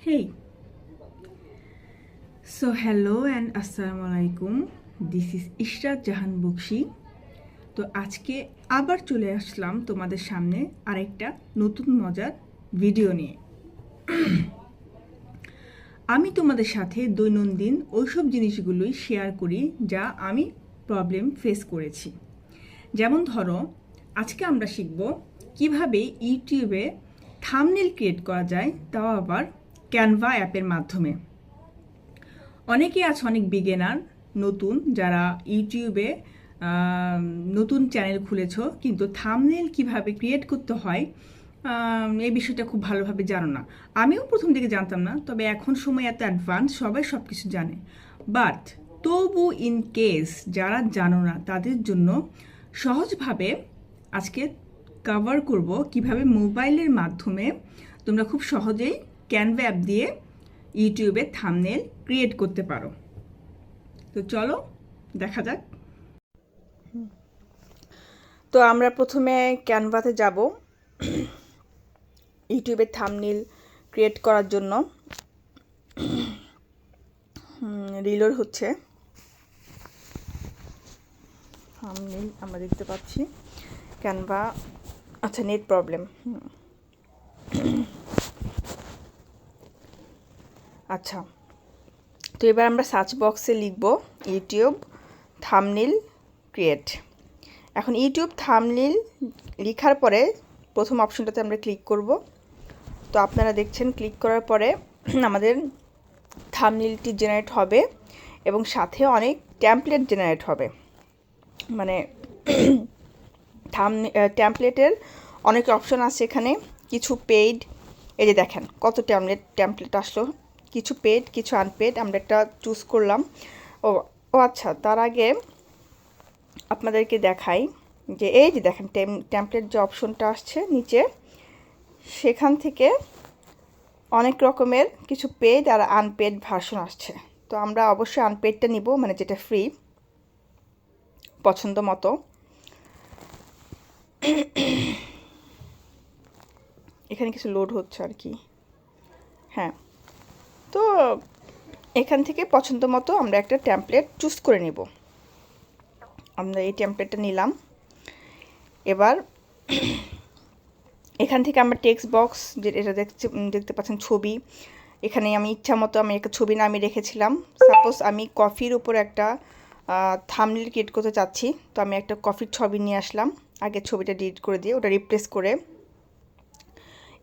Hey, so hello and assalamu alaikum. This is Ishrat জাহান বকশি। তো আজকে আবার চলে আসলাম তোমাদের সামনে আরেকটা নতুন মজার ভিডিও নিয়ে। আমি তোমাদের সাথে দৈনন্দিন ওইসব জিনিসগুলোই শেয়ার করি যা আমি প্রবলেম ফেস করেছি। যেমন ধরো, আজকে আমরা শিখব কিভাবে ইউটিউবে থাম্বনেল ক্রিয়েট করা যায়, তাও আবার ক্যানভা অ্যাপের মাধ্যমে। অনেকেই আছে অনেক বিগিনার নতুন, যারা ইউটিউবে নতুন চ্যানেল খুলেছো কিন্তু থাম্বনেল কিভাবে ক্রিয়েট করতে হয় এই বিষয়টা খুব ভালোভাবে জানো না। আমিও প্রথম দিকে জানতাম না, তবে এখন সময় এত অ্যাডভান্স, সবাই সব কিছু জানে। বাট তবু ইন কেস যারা জানো না তাদের জন্য সহজভাবে আজকে কভার করব কিভাবে মোবাইলের মাধ্যমে তোমরা খুব সহজেই ক্যানভা অ্যাপ দিয়ে ইউটিউবে থাম্বনেল ক্রিয়েট করতে পারো। তো চলো দেখা যাক। তো আমরা প্রথমে ক্যানভাতে যাব ইউটিউবে থাম্বনেল ক্রিয়েট করার জন্য। রিলোড হচ্ছে, থাম্বনেল আমরা দেখতে পাচ্ছি। ক্যানভা, আচ্ছা নেট প্রবলেম। আচ্ছা, তো এবার আমরা সার্চ বক্সে লিখব ইউটিউব থাম্বনেল ক্রিয়েট। এখন ইউটিউব থাম্বনেল লেখার পরে প্রথম অপশনটাতে আমরা ক্লিক করব। তো আপনারা দেখছেন ক্লিক করার পরে আমাদের থাম্বনেলটি জেনারেট হবে এবং সাথে অনেক টেমপ্লেট জেনারেট হবে। মানে টেমপ্লেটের অনেক অপশন আছে এখানে, কিছু পেইড, এই যে দেখেন কত টেমপ্লেট আসলো, কিছু পেড কিছু আনপেড। আমরা একটা চুজ করলাম। ও ও আচ্ছা, তার আগে আপনাদেরকে দেখাই যে এই যে দেখেন টেমপ্লেট যে অপশনটা আসছে নিচে, সেখান থেকে অনেক রকমের কিছু পেড আর আনপেড ভার্সন আসছে। তো আমরা অবশ্যই আনপেডটা নিব, মানে যেটা ফ্রি, পছন্দ মতো। এখানে কিছু লোড হচ্ছে আর কি। হ্যাঁ, তো এখান থেকে পছন্দ মতো আমরা একটা টেমপ্লেট চুজ করে নিব। আমরা এই টেমপ্লেটটা নিলাম। এবার এখান থেকে আমরা টেক্সট বক্স, যেটা দেখতে পাচ্ছেন ছবি, এখানে আমি ইচ্ছা মতো আমি একটা ছবি নামিয়ে রেখেছিলাম। সাপোজ আমি কফির উপর একটা থাম্বনেল ক্রিয়েট করতে চাচ্ছি, তো আমি একটা কফির ছবি নিয়ে আসলাম, আগে ছবিটা ডিলিট করে দিয়ে ওটা রিপ্লেস করে,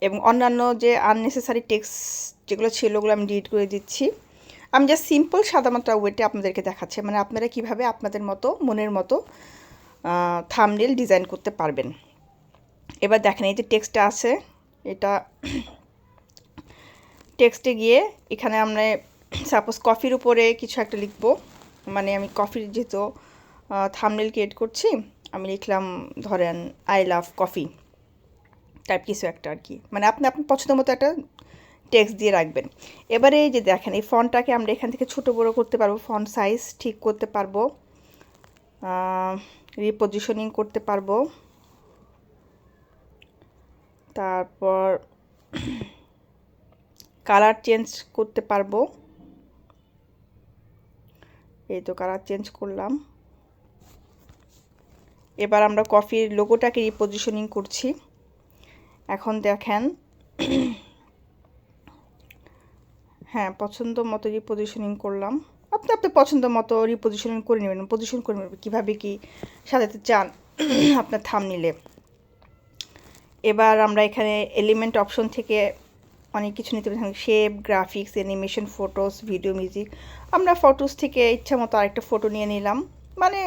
এবং অন্যান্য যে আননেসেসারি টেক্সট যেগুলো ছিল ওগুলো আমি ডিলিট করে দিচ্ছি। আমি জাস্ট সিম্পল সাদামাটা ওয়েতে আপনাদেরকে দেখাচ্ছি, মানে আপনারা কিভাবে আপনাদের মতো মনের মতো থাম্বনেল ডিজাইন করতে পারবেন। এবার দেখেন এই যে টেক্সটটা আছে, এটা টেক্সটে গিয়ে এখানে আমরা সাপোজ কফির উপরে কিছু একটা লিখবো। মানে আমি কফির যেহেতু থাম্বনেল ক্রিয়েট করছি, আমি লিখলাম ধরেন আই লাভ কফি টাইপ কিছু একটা আর কি, মানে আপনি আপনার পছন্দ মতো একটা টেক্সট দিয়ে রাখবেন। এবারে এই যে দেখেন এই ফন্টটাকে আমরা এখান থেকে ছোট বড় করতে পারবো, ফন্ট সাইজ ঠিক করতে পারবো, রিপজিশনিং করতে পারবো, তারপর কালার চেঞ্জ করতে পারবো। এই তো কালার চেঞ্জ করলাম। এবার আমরা কফির লোগোটাকে রিপজিশনিং করছি। এখন দেখেন, হ্যাঁ পছন্দ মতো রিপজিশনিং করলাম। আপনি আপনার পছন্দ মতো রিপজিশনিং করে নেবেন, পজিশন করে নেবেন কীভাবে কি সাজাতে চান আপনার থাম্বনেলে। এবার আমরা এখানে এলিমেন্ট অপশন থেকে অনেক কিছু নিতে পারি, shape, graphics, animation, photos, video, music. আমরা ফটোস থেকে ইচ্ছা মতো আরেকটা ফটো নিয়ে নিলাম। মানে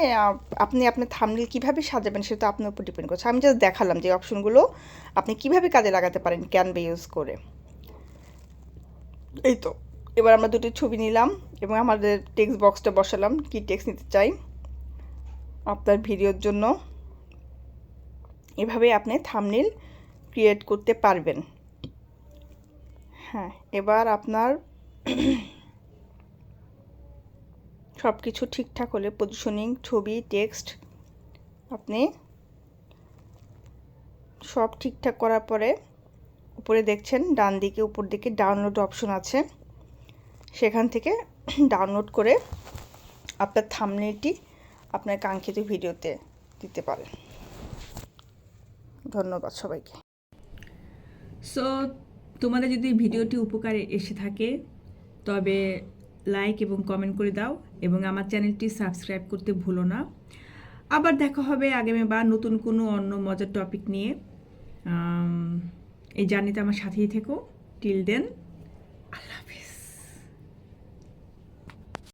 আপনি আপনার থাম্বনেল কীভাবে সাজাবেন সেটা আপনার উপর ডিপেন্ড করছে। আমি জাস্ট দেখালাম যে অপশনগুলো আপনি কিভাবে কাজে লাগাতে পারেন ক্যানভা ইউজ করে। এই তো এবার আমরা দুটি ছবি নিলাম এবং আমাদের টেক্সট বক্সটা বসালাম, কি টেক্সট নিতে চাই আপনার ভিডিওর জন্য। এভাবে আপনি থাম্বনেল ক্রিয়েট করতে পারবেন। হ্যাঁ, এবার আপনার সব কিছু ঠিকঠাক হলে পজিশনিং, ছবি, টেক্সট আপনি সব ঠিকঠাক করার পরে উপরে দেখছেন ডান দিকে উপর দিকে ডাউনলোড অপশন আছে, সেখান থেকে ডাউনলোড করে আপনার থাম্বনেলটি আপনার কাঙ্ক্ষিত ভিডিওতে দিতে পারেন। ধন্যবাদ সবাইকে। সো তোমাদের যদি ভিডিওটি উপকারে এসে থাকে তবে লাইক এবং কমেন্ট করে দাও এবং আমার চ্যানেলটি সাবস্ক্রাইব করতে ভুলো না। আবার দেখা হবে আগামীবার নতুন কোনো অন্য মজার টপিক নিয়ে। এই জার্নিতে আমার সাথেই থেকো। টিল দেন, আল্লাহ।